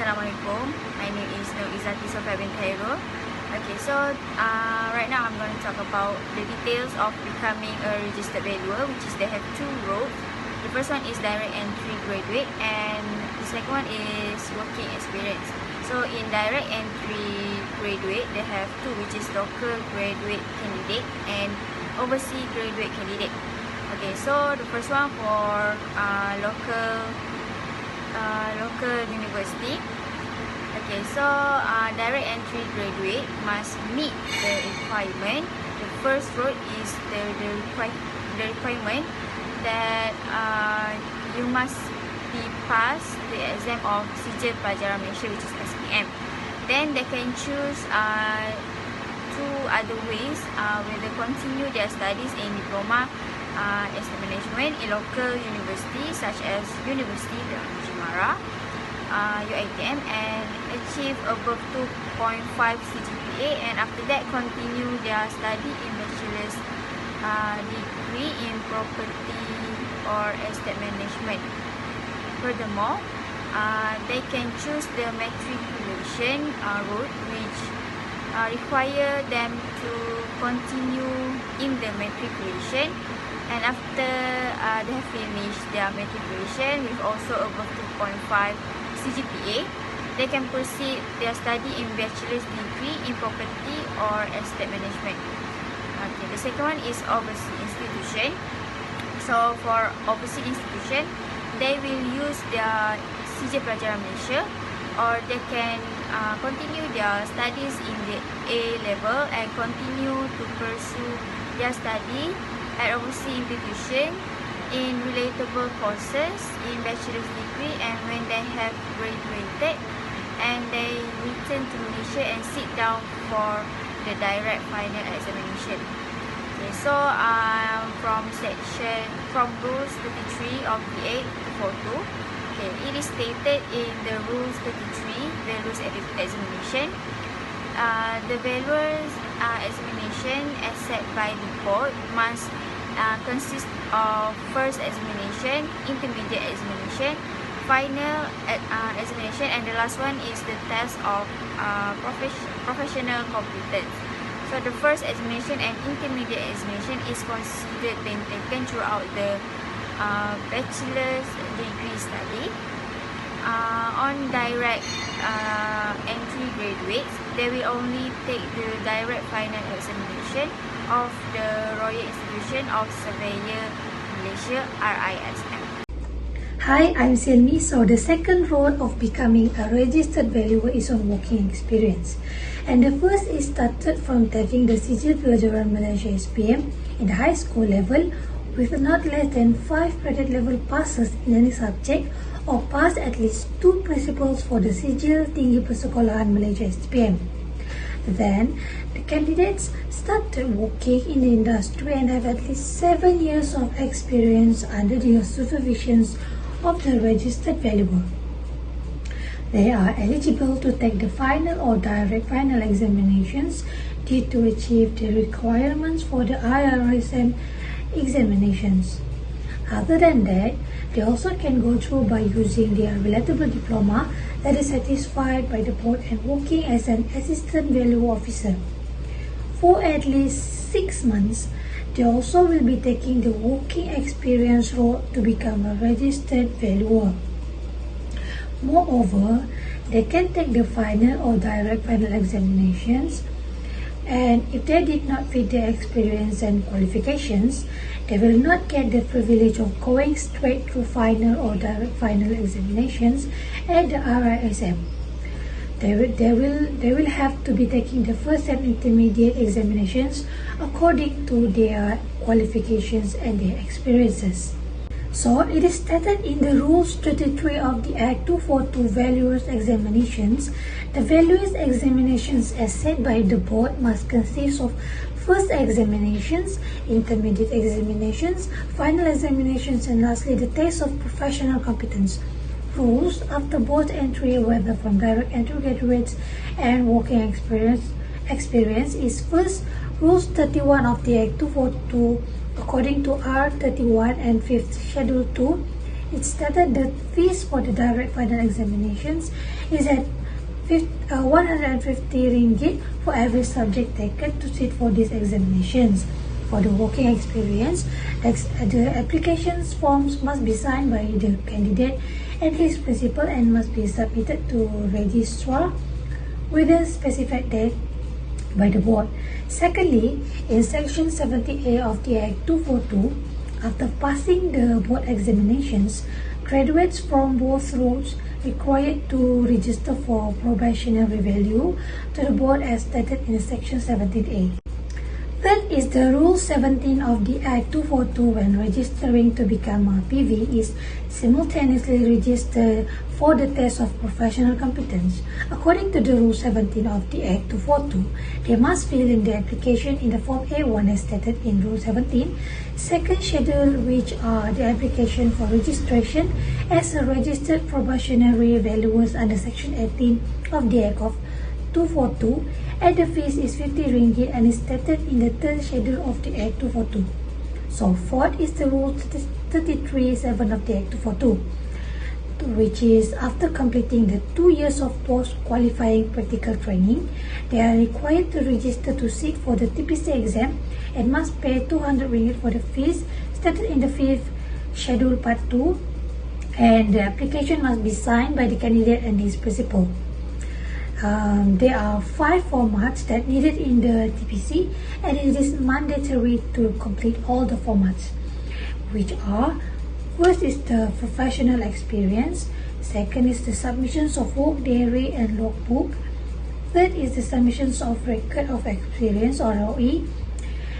Assalamualaikum. My name is Nur Izzati Sofia bin Khairul. Okay, so right now I'm going to talk about the details of becoming a registered valuer, which is they have two roles. The first one is direct entry graduate, and the second one is working experience. So in direct entry graduate, they have two, which is local graduate candidate and overseas graduate candidate. Okay, so the first one for local university. Okay, so direct entry graduate must meet the requirement. The first road is the requirement that you must be passed the exam of Sijil Pelajaran Malaysia, which is SPM. Then they can choose two other ways whether continue their studies in diploma estate management in local university such as University Jimara, UiTM, and achieve above 2.5 CGPA, and after that continue their study in bachelor's degree in property or estate management. Furthermore, they can choose the matriculation route, which require them to continue in the matriculation, and after they have finished their matriculation with also above 2.5 CGPA, they can proceed their study in bachelor's degree in property or estate management. Okay, the second one is overseas institution. So for overseas institution, they will use their Sijil Pelajaran Malaysia, or they can continue their studies in the A level and continue to pursue their study at overseas institution in relatable courses in bachelor's degree, and when they have graduated and they return to Malaysia and sit down for the direct final examination. Okay, so from rules 33 of the 842, okay, it is stated in the rules 33 values examination. The values examination as set by the board must consist of first examination, intermediate examination, final examination, and the last one is the test of professional competence. So the first examination and intermediate examination is considered being taken throughout the bachelor's degree study. On direct entry graduates, they will only take the direct final examination of the Royal Institution of Surveyor Malaysia, RES614. Hi, I'm Selmi. So the second role of becoming a registered valuer is on working experience. And the first is started from taking the Sijil Pelajaran Malaysia SPM in the high school level with not less than 5 credit level passes in any subject, or pass at least 2 principles for the Sijil Tinggi Persekolahan Malaysia SPM. Then, the candidates started working in the industry and have at least 7 years of experience under the supervision of the registered valuer. They are eligible to take the final or direct final examinations due to achieve the requirements for the IRSM examinations. Other than that, they also can go through by using their relatable diploma that is satisfied by the board and working as an assistant value officer. For at least 6 months, they also will be taking the working experience role to become a registered valuer. Moreover, they can take the final or direct final examinations, and if they did not fit their experience and qualifications, they will not get the privilege of going straight through final or direct final examinations at the RISM. They will have to be taking the first and intermediate examinations according to their qualifications and their experiences. So it is stated in the Rules 33 of the Act 242 Valuers Examinations. The valuers examinations as set by the board must consist of first examinations, intermediate examinations, final examinations, and lastly the test of professional competence. Rules after board entry, whether from direct entry graduates and working experience is first Rules 31 of the Act 242 according to R31 and 5th Schedule 2 it stated that fees for the direct final examinations is at 150 ringgit for every subject taken to sit for these examinations. For the working experience, the applications forms must be signed by the candidate and his principal and must be submitted to registrar with a specified date by the board. Secondly, in Section 70A of the Act 242, after passing the board examinations, graduates from both routes required to register for probationary value to the board as stated in Section 17A. Third is the Rule 17 of the Act 242 when registering to become a PV is simultaneously registered for the test of professional competence. According to the Rule 17 of the Act 242, they must fill in the application in the Form A1 as stated in Rule 17, second schedule, which are the application for registration as a registered probationary valuers under Section 18 of the Act of 242, and the fees is 50 ringgit and is stated in the third schedule of the Act 242. So fourth is the Rule 33.7 of the Act 242, which is after completing the 2 years of post-qualifying practical training, they are required to register to sit for the TPC exam and must pay 200 ringgit for the fees stated in the 5th schedule part 2, and the application must be signed by the candidate and his principal. There are 5 formats that needed in the TPC, and it is mandatory to complete all the formats, which are: first is the professional experience, second is the submissions of work diary and logbook, third is the submissions of record of experience or ROE,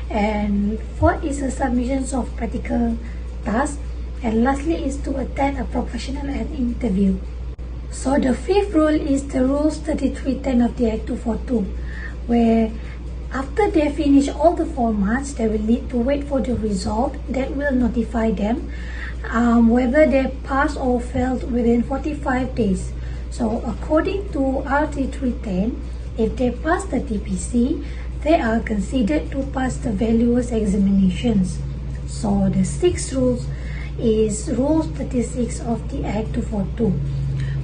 and fourth is the submissions of practical tasks, and lastly is to attend a professional interview. So the fifth rule is the Rules 33.10 of the Act 242, where after they finish all the formats, they will need to wait for the result that will notify them whether they pass or failed within 45 days. So according to R3310, if they pass the TPC, they are considered to pass the valuers examinations. So the sixth rule is Rule 36 of the Act 242.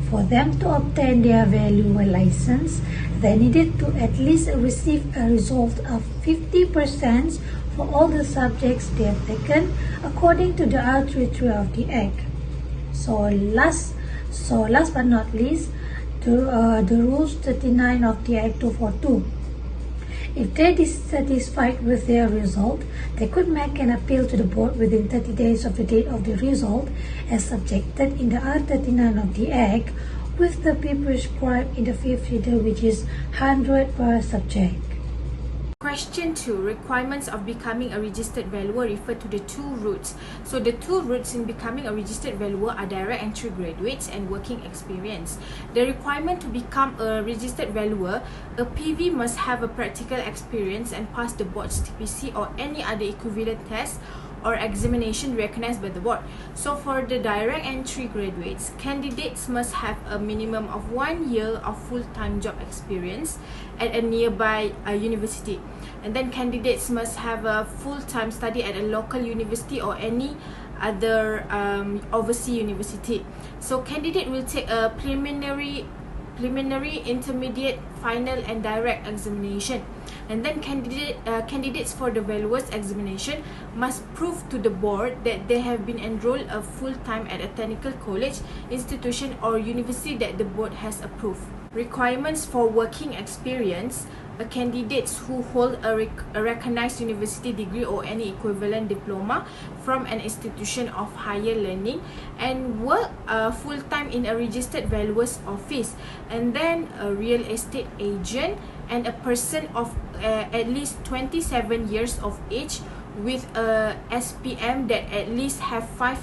For them to obtain their valuer license, they needed to at least receive a result of 50% for all the subjects they have taken according to the R33 of the Act. So last but not least, the Rules 39 of the Act 242. If they are dissatisfied with their result, they could make an appeal to the board within 30 days of the date of the result as subjected in the R39 of the Act, with the fee prescribed in the 5th schedule, which is 100 per subject. Question 2. Requirements of becoming a registered valuer refer to the 2 routes. So the 2 routes in becoming a registered valuer are direct entry graduates and working experience. The requirement to become a registered valuer, a PV must have a practical experience and pass the board's TPC or any other equivalent test or examination recognized by the board. So for the direct entry graduates, candidates must have a minimum of 1 year of full-time job experience at a nearby university, and then candidates must have a full-time study at a local university or any other overseas university. So candidate will take a preliminary, intermediate, final and direct examination, and then candidates for the valuers examination must prove to the board that they have been enrolled a full-time at a technical college, institution or university that the board has approved. Requirements for working experience: candidates who hold a recognized university degree or any equivalent diploma from an institution of higher learning and work full-time in a registered valuer's office, and then a real estate agent, and a person of at least 27 years of age with a SPM that at least have 5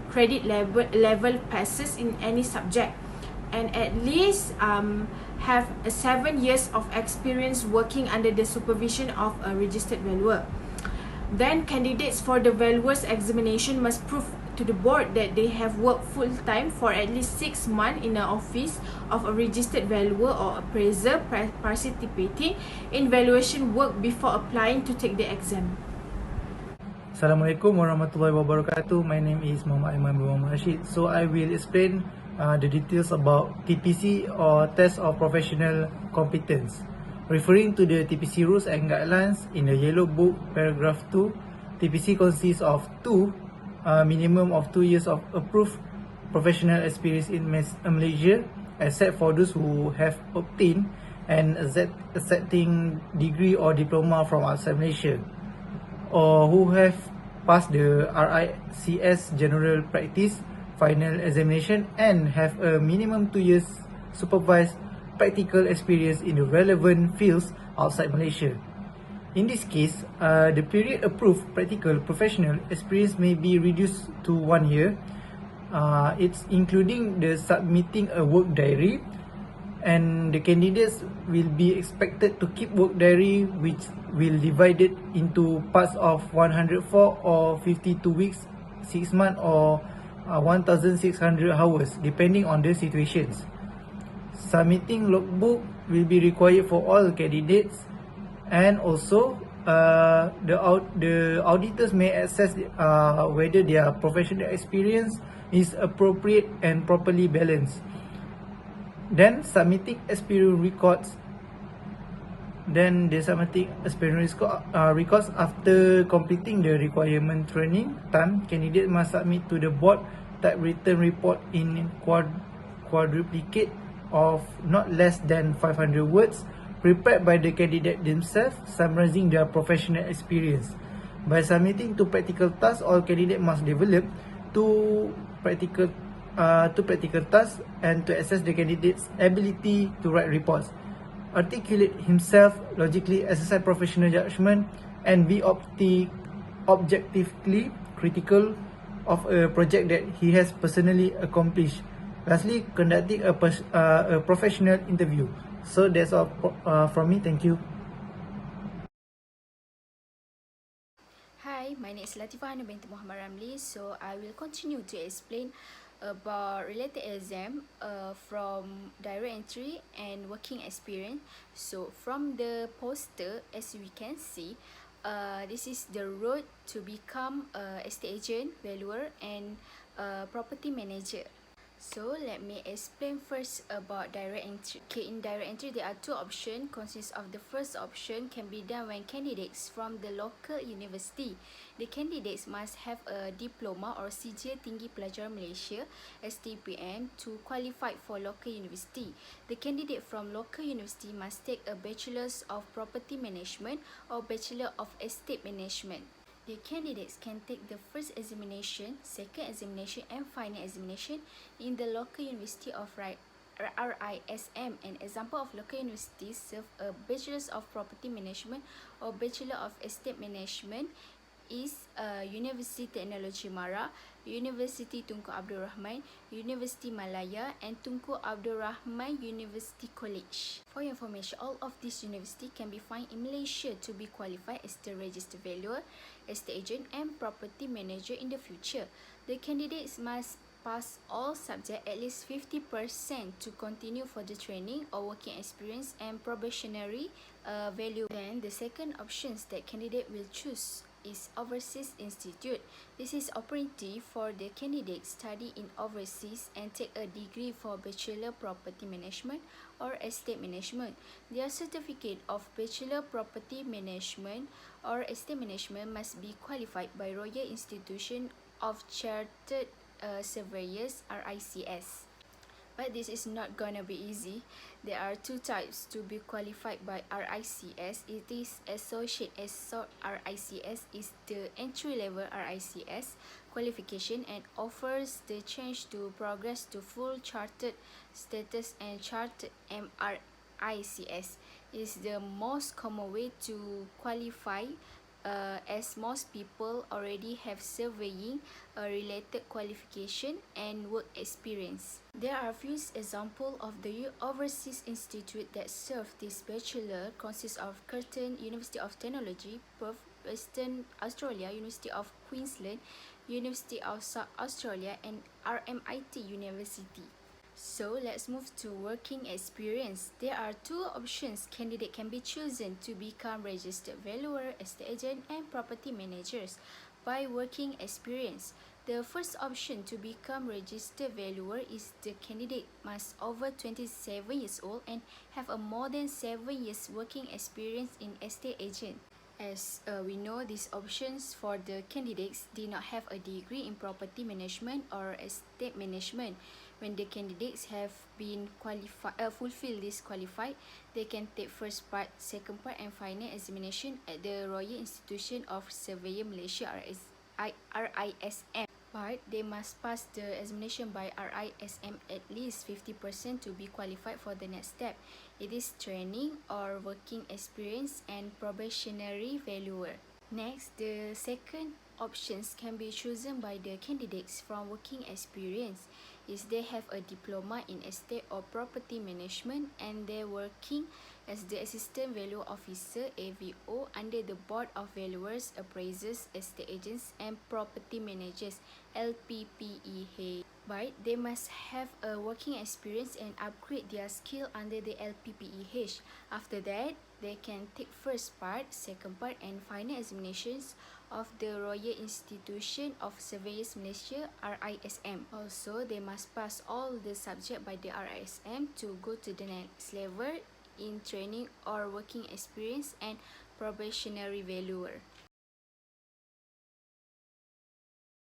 credit level passes in any subject, and at least have 7 years of experience working under the supervision of a registered valuer. Then candidates for the valuers examination must prove to the board that they have worked full-time for at least 6 months in the office of a registered valuer or appraiser participating in valuation work before applying to take the exam. Assalamualaikum warahmatullahi wabarakatuh. My name is Muhammad Aiman bin Muhammad Rashid. So I will explain the details about TPC or Test of Professional Competence. Referring to the TPC rules and guidelines in the Yellow Book, paragraph 2, TPC consists of minimum of 2 years of approved professional experience in Malaysia, except for those who have obtained an accepting degree or diploma from outside Malaysia, or who have passed the RES614 general practice final examination and have a minimum 2 years supervised practical experience in the relevant fields outside Malaysia. In this case, the period approved practical professional experience may be reduced to 1 year. It's including the submitting a work diary, and the candidates will be expected to keep work diary which will divide it into parts of 104 or 52 weeks, 6 months or 1600 hours depending on the situations. Submitting logbook will be required for all candidates, and also the auditors may assess whether their professional experience is appropriate and properly balanced. Then submitting experience records. Then the submitting experience records after completing the requirement training time, candidate must submit to the board type written report in quadruplicate of not less than 500 words, prepared by the candidate themselves, summarizing their professional experience. By submitting to practical tasks, all candidate must develop two practical tasks and to assess the candidate's ability to write reports, articulate himself logically, exercise professional judgment, and be objectively critical of a project that he has personally accomplished. Lastly, conducting a professional interview. So that's all from me. Thank you. Hi, my name is Latifah Hana binti Muhammad Ramli. So I will continue to explain about related exam from direct entry and working experience. So from the poster, as we can see, this is the road to become a estate agent, valuer, and property manager. So let me explain first about direct entry. Okay, in direct entry there are two options. Consists of the first option can be done when candidates from the local university. The candidates must have a diploma or Sijil Tinggi Pelajaran Malaysia (STPM) to qualify for local university. The candidate from local university must take a Bachelor's of Property Management or Bachelor of Estate Management. The candidates can take the first examination, second examination and final examination in the local university of RISM. An example of local universities serve a Bachelor's of Property Management or Bachelor of Estate Management is University Teknologi Mara, University Tunku Abdul Rahman, University Malaya and Tunku Abdul Rahman University College. For your information, all of these universities can be found in Malaysia to be qualified as the registered valuer, estate agent and property manager in the future. The candidates must pass all subjects at least 50% to continue for the training or working experience and probationary value. Then the second options that candidate will choose is Overseas Institute. This is opportunity for the candidate study in overseas and take a degree for Bachelor Property Management or Estate Management. Their certificate of Bachelor Property Management or Estate Management must be qualified by Royal Institution of Chartered Surveyors (RICS). But this is not gonna be easy. There are two types to be qualified by RICS. It is Associate RICS is the entry level RICS qualification and offers the chance to progress to full chartered status, and chartered MRICS is the most common way to qualify, as most people already have surveying related qualification and work experience. There are a few examples of the overseas institute that serve this bachelor. Consists of Curtin University of Technology, Perth, Western Australia, University of Queensland, University of South Australia and RMIT University. So let's move to working experience. There are two options candidate can be chosen to become registered valuer, estate agent and property managers by working experience. The first option to become registered valuer is the candidate must over 27 years old and have a more than 7 years working experience in estate agent. As we know, these options for the candidates did not have a degree in property management or estate management. When the candidates have been fulfill this qualified, they can take first part, second part and final examination at the Royal Institution of Surveyor Malaysia RISM. But they must pass the examination by RISM at least 50% to be qualified for the next step. It is training or working experience and probationary valuer. Next, the second options can be chosen by the candidates from working experience is they have a diploma in estate or property management and they're working as the assistant value officer AVO under the board of valuers, appraisers, estate agents and property managers LPPEH. But they must have a working experience and upgrade their skill under the LPPEH. After that, they can take first part, second part and final examinations of the Royal Institution of Surveyors Malaysia RISM. Also, they must pass all the subject by the RISM to go to the next level in training or working experience and probationary valuer.